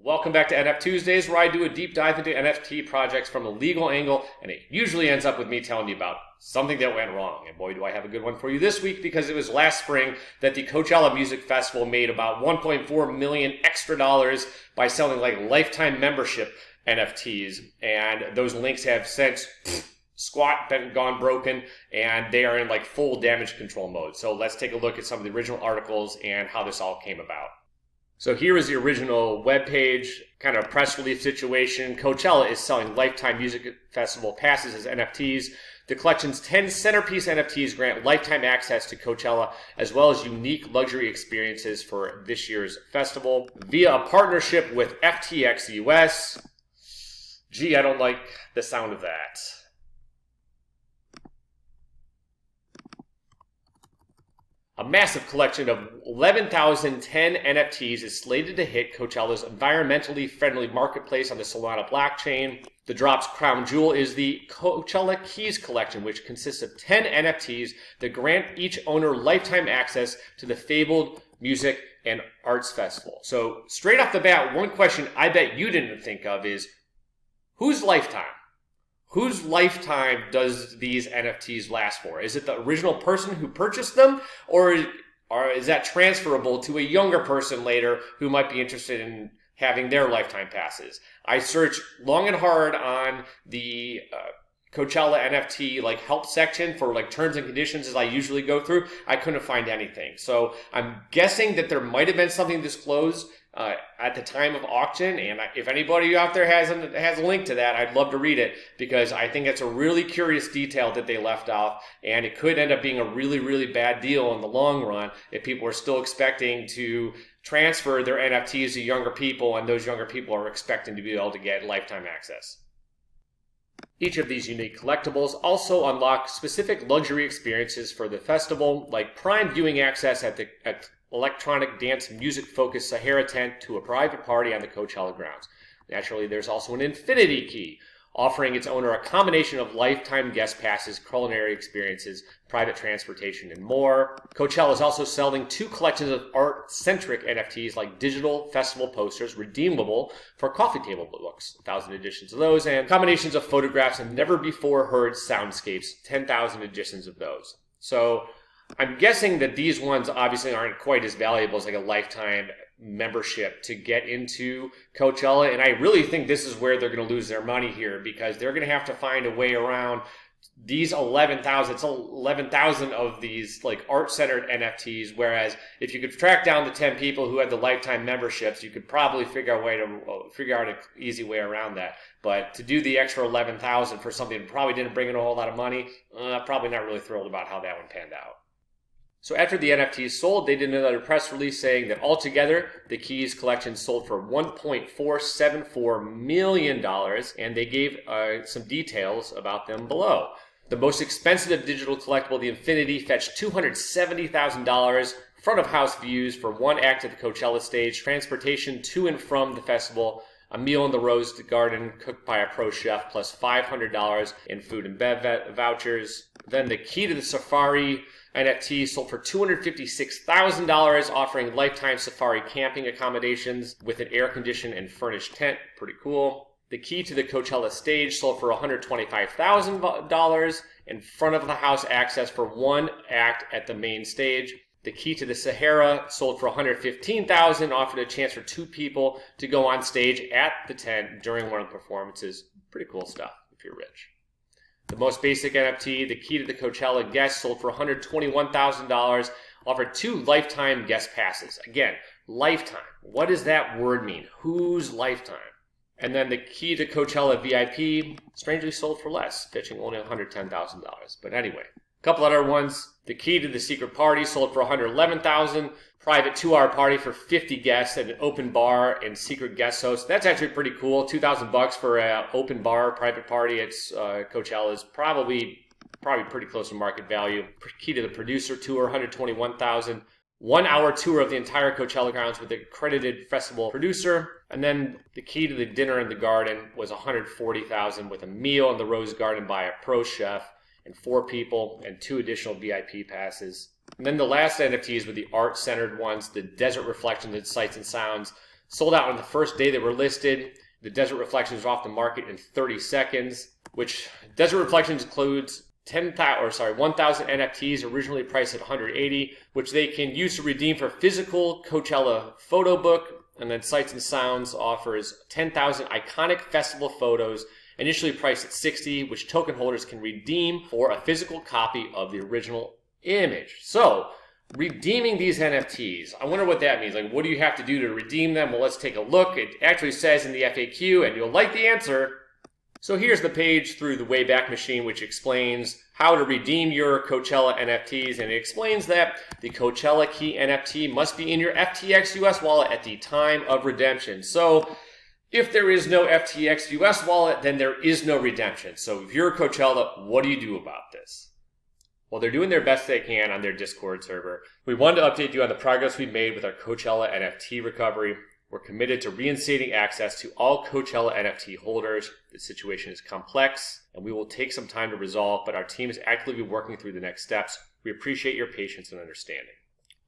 Welcome back to NF Tuesdays, where I do a deep dive into NFT projects from a legal angle, and it usually ends up with me telling you about something that went wrong. And boy, do I have a good one for you this week, because it was last spring that the Coachella Music Festival made about $1.4 million extra by selling like lifetime membership NFTs, and those links have since gone broken, and they are in like full damage control mode. So let's take a look at some of the original articles and how this all came about. So here is the original webpage, kind of press release situation. Coachella is selling lifetime music festival passes as NFTs. The collection's 10 centerpiece NFTs grant lifetime access to Coachella, as well as unique luxury experiences for this year's festival via a partnership with FTX US. Gee, I don't like the sound of that. A massive collection of 11,010 NFTs is slated to hit Coachella's environmentally friendly marketplace on the Solana blockchain. The drop's crown jewel is the Coachella Keys collection, which consists of 10 NFTs that grant each owner lifetime access to the fabled music and arts festival. So straight off the bat, one question I bet you didn't think of is, whose lifetime? Whose lifetime does these NFTs last for? Is it the original person who purchased them, or is that transferable to a younger person later who might be interested in having their lifetime passes? I searched long and hard on the Coachella NFT like help section for like terms and conditions as I usually go through. I couldn't find anything. So I'm guessing that there might have been something disclosed at the time of auction, and if anybody out there has a link to that, I'd love to read it, because I think it's a really curious detail that they left off, and it could end up being a really, really bad deal in the long run if people are still expecting to transfer their NFTs to younger people, and those younger people are expecting to be able to get lifetime access. Each of these unique collectibles also unlock specific luxury experiences for the festival, like prime viewing access at electronic dance music focused Sahara tent to a private party on the Coachella grounds. Naturally, there's also an infinity key, offering its owner a combination of lifetime guest passes, culinary experiences, private transportation, and more. Coachella is also selling 2 collections of art-centric NFTs like digital festival posters redeemable for coffee table books, 1,000 editions of those, and combinations of photographs and never-before-heard soundscapes, 10,000 editions of those. So I'm guessing that these ones obviously aren't quite as valuable as like a lifetime membership to get into Coachella, and I really think this is where they're going to lose their money here, because they're going to have to find a way around these 11,000. It's 11,000 of these like art-centered NFTs, whereas if you could track down the 10 people who had the lifetime memberships, you could probably figure out an easy way around that. But to do the extra 11,000 for something that probably didn't bring in a whole lot of money, probably not really thrilled about how that one panned out. So after the NFTs sold, they did another press release saying that altogether, the Keys collection sold for $1.474 million, and they gave some details about them below. The most expensive digital collectible, the Infinity, fetched $270,000, front of house views for 1 act at the Coachella stage, transportation to and from the festival, a meal in the Rose Garden cooked by a pro chef, plus $500 in food and bev vouchers. Then the Key to the Safari NFT sold for $256,000, offering lifetime safari camping accommodations with an air-conditioned and furnished tent. Pretty cool. The Key to the Coachella stage sold for $125,000 in front of the house access for 1 act at the main stage. The Key to the Sahara sold for $115,000, offered a chance for 2 people to go on stage at the tent during one of the performances. Pretty cool stuff if you're rich. The most basic NFT, the Key to the Coachella guest, sold for $121,000, offered 2 lifetime guest passes. Again, lifetime. What does that word mean? Whose lifetime? And then the Key to Coachella VIP strangely sold for less, fetching only $110,000. But anyway, a couple other ones. The Key to the Secret Party sold for $111,000. Private 2-hour party for 50 guests at an open bar and secret guest host. That's actually pretty cool. $2,000 for an open bar private party at Coachella is probably pretty close to market value. Key to the Producer Tour, $121,000. 1-hour tour of the entire Coachella grounds with an accredited festival producer. And then the Key to the Dinner in the Garden was $140,000 with a meal in the Rose Garden by a pro chef and 4 people and 2 additional VIP passes. And then the last NFTs were the art-centered ones, the Desert Reflections and Sights and Sounds, Sold out on the first day they were listed. The Desert Reflections are off the market in 30 seconds, which Desert Reflections includes 1,000 NFTs originally priced at $180, which they can use to redeem for physical Coachella photo book. And then Sights and Sounds offers 10,000 iconic festival photos, initially priced at $60, which token holders can redeem for a physical copy of the original image. So, redeeming these NFTs, I wonder what that means. Like, what do you have to do to redeem them? Well, let's take a look. It actually says in the FAQ, and you'll like the answer. So here's the page through the Wayback Machine, which explains how to redeem your Coachella NFTs, and it explains that the Coachella Key NFT must be in your FTX US wallet at the time of redemption. So if there is no FTX US wallet, then there is no redemption. So if you're Coachella, what do you do about this? Well, they're doing their best they can on their Discord server. We wanted to update you on the progress we've made with our Coachella NFT recovery. We're committed to reinstating access to all Coachella NFT holders. The situation is complex, and we will take some time to resolve, but our team is actively working through the next steps. We appreciate your patience and understanding.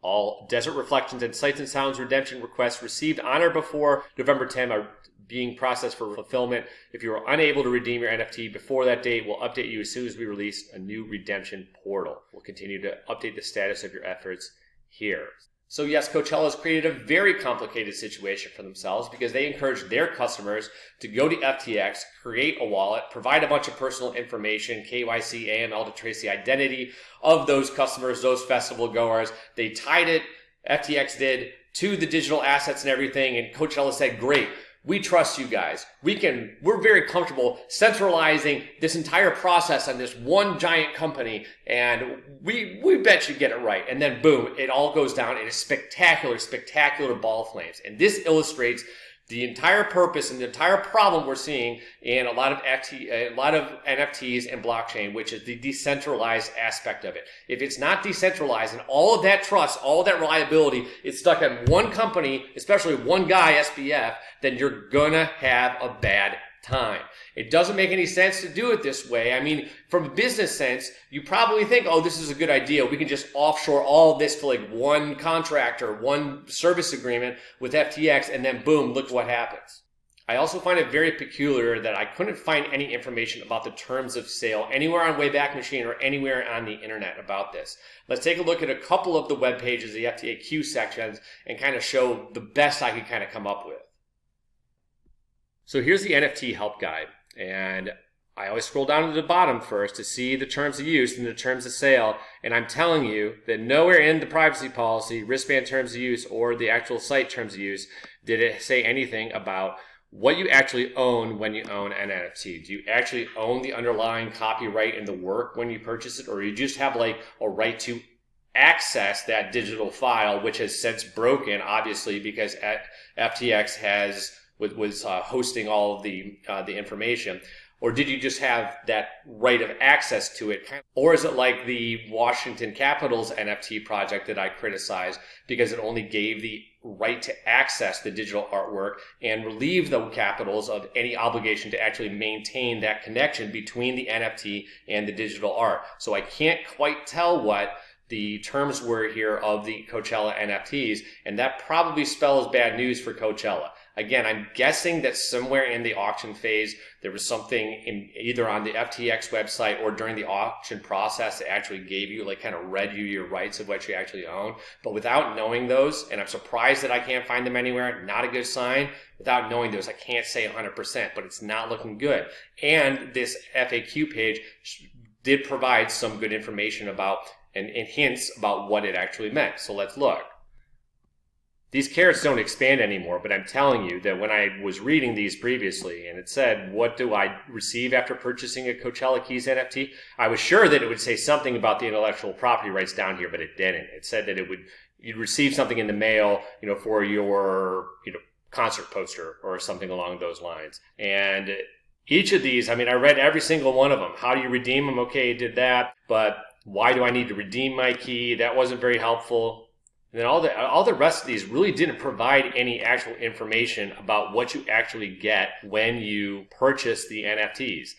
All Desert Reflections and Sights and Sounds redemption requests received on or before November 10 are being processed for fulfillment. If you are unable to redeem your NFT before that date, we'll update you as soon as we release a new redemption portal. We'll continue to update the status of your efforts here. So yes, Coachella has created a very complicated situation for themselves because they encourage their customers to go to FTX, create a wallet, provide a bunch of personal information, KYC, AML, to trace the identity of those customers, those festival goers. They tied it, FTX did, to the digital assets and everything, and Coachella said, great, we trust you guys. We're very comfortable centralizing this entire process on this one giant company, and we bet you get it right. And then boom, it all goes down in a spectacular ball of flames. And this illustrates the entire purpose and the entire problem we're seeing in a lot of NFTs and blockchain, which is the decentralized aspect of it. If it's not decentralized and all of that trust, all of that reliability is stuck on one company, especially one guy, SBF, then you're gonna have a bad time. It doesn't make any sense to do it this way. I mean, from a business sense, you probably think, oh, this is a good idea. We can just offshore all this to like one contractor, one service agreement with FTX, and then boom, look what happens. I also find it very peculiar that I couldn't find any information about the terms of sale anywhere on Wayback Machine or anywhere on the internet about this. Let's take a look at a couple of the web pages, the FAQ sections, and kind of show the best I could kind of come up with. So here's the NFT help guide, and I always scroll down to the bottom first to see the terms of use and the terms of sale, and I'm telling you that nowhere in the privacy policy, wristband terms of use, or the actual site terms of use did it say anything about what you actually own when you own an NFT. Do you actually own the underlying copyright in the work when you purchase it, or you just have like a right to access that digital file, which has since broken, obviously, because FTX was hosting all of the information? Or did you just have that right of access to it? Or is it like the Washington Capitals NFT project that I criticized because it only gave the right to access the digital artwork and relieved the Capitals of any obligation to actually maintain that connection between the NFT and the digital art? So I can't quite tell what the terms were here of the Coachella NFTs, and that probably spells bad news for Coachella. Again, I'm guessing that somewhere in the auction phase, there was something either on the FTX website or during the auction process that actually gave you, like kind of read you your rights of what you actually own. But without knowing those, and I'm surprised that I can't find them anywhere, not a good sign. Without knowing those, I can't say 100%, but it's not looking good. And this FAQ page did provide some good information about and hints about what it actually meant. So let's look. These carrots don't expand anymore, but I'm telling you that when I was reading these previously and it said, what do I receive after purchasing a Coachella Keys NFT? I was sure that it would say something about the intellectual property rights down here, but it didn't. It said that you'd receive something in the mail, for your, concert poster or something along those lines. And each of these, I read every single one of them. How do you redeem them? Okay, did that, but why do I need to redeem my key? That wasn't very helpful. And then all the rest of these really didn't provide any actual information about what you actually get when you purchase the NFTs.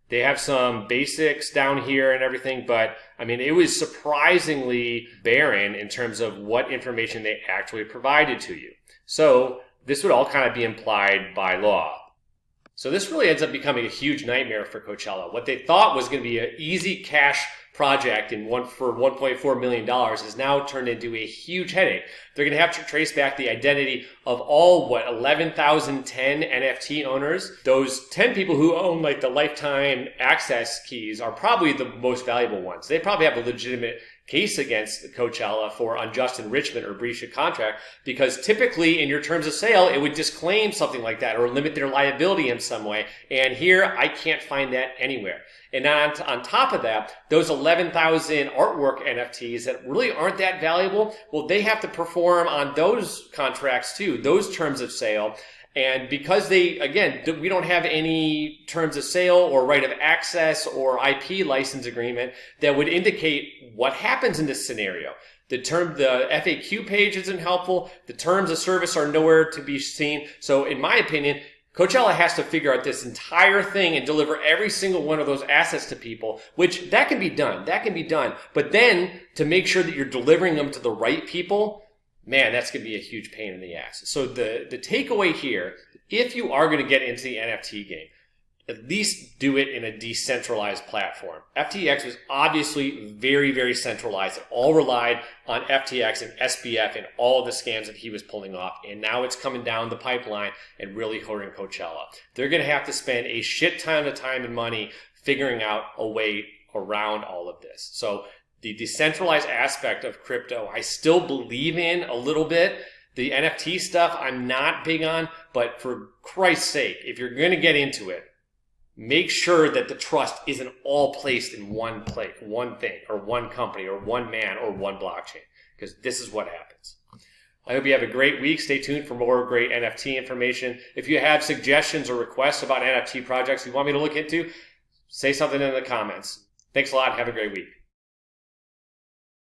They have some basics down here and everything, but it was surprisingly barren in terms of what information they actually provided to you. So this would all kind of be implied by law. So this really ends up becoming a huge nightmare for Coachella. What they thought was going to be an easy cash project for $1.4 million is now turned into a huge headache. They're going to have to trace back the identity of all, 11,010 NFT owners. Those 10 people who own like the lifetime access keys are probably the most valuable ones. They probably have a legitimate case against Coachella for unjust enrichment or breach of contract, because typically in your terms of sale, it would disclaim something like that or limit their liability in some way. And here, I can't find that anywhere. And on top of that, those 11,000 artwork NFTs that really aren't that valuable, well, they have to perform on those contracts too, those terms of sale. And because we don't have any terms of sale or right of access or IP license agreement that would indicate what happens in this scenario. The FAQ page isn't helpful. The terms of service are nowhere to be seen. So in my opinion, Coachella has to figure out this entire thing and deliver every single one of those assets to people, which that can be done. But then to make sure that you're delivering them to the right people, man, that's going to be a huge pain in the ass. So the takeaway here, if you are going to get into the NFT game, at least do it in a decentralized platform. FTX was obviously very, very centralized. It all relied on FTX and SBF and all of the scams that he was pulling off. And now it's coming down the pipeline and really hurting Coachella. They're going to have to spend a shit ton of time and money figuring out a way around all of this. So the decentralized aspect of crypto, I still believe in a little bit. The NFT stuff, I'm not big on. But for Christ's sake, if you're going to get into it, make sure that the trust isn't all placed in one place, one thing, or one company, or one man, or one blockchain, because this is what happens. I hope you have a great week. Stay tuned for more great NFT information. If you have suggestions or requests about NFT projects you want me to look into, say something in the comments. Thanks a lot. Have a great week.